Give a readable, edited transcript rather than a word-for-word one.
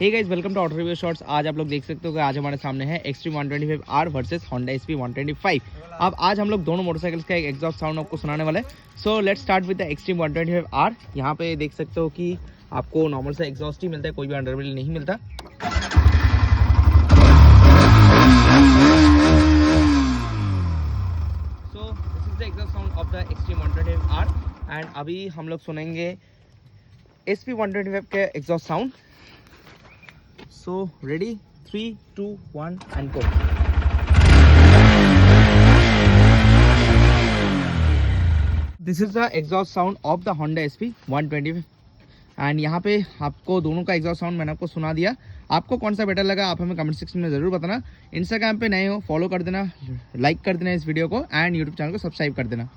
Hey guys, welcome to auto review shorts. आज आप लोग देख सकते हो कि आज हमारे सामने है extreme 125R versus Honda SP 125। अब आज हम लोग दोनों मोटरसाइकिल्स का एक एग्जॉस्ट साउंड आपको सुनाने वाले हैं। So let's start with the extreme 125R। यहाँ पे देख सकते हो कि आपको नॉर्मल सा एग्जॉस्ट ही मिलता है, कोई भी अंडरव्हील नहीं मिलता। So this is the exhaust sound of the extreme 125R and अभी हम लोग सुनेंगे एसपी 125 के exhaust sound. So ready, 3, 2, 1 and go. This is the exhaust sound of the Honda SP 125 and यहाँ पे आपको दोनों का एग्जॉस्ट साउंड मैंने आपको सुना दिया। आपको कौन सा बेटर लगा आप हमें कमेंट सेक्शन में ज़रूर बताना। इंस्टाग्राम पे नए हो फॉलो कर देना, लाइक कर देना इस वीडियो को एंड यूट्यूब चैनल को सब्सक्राइब कर देना।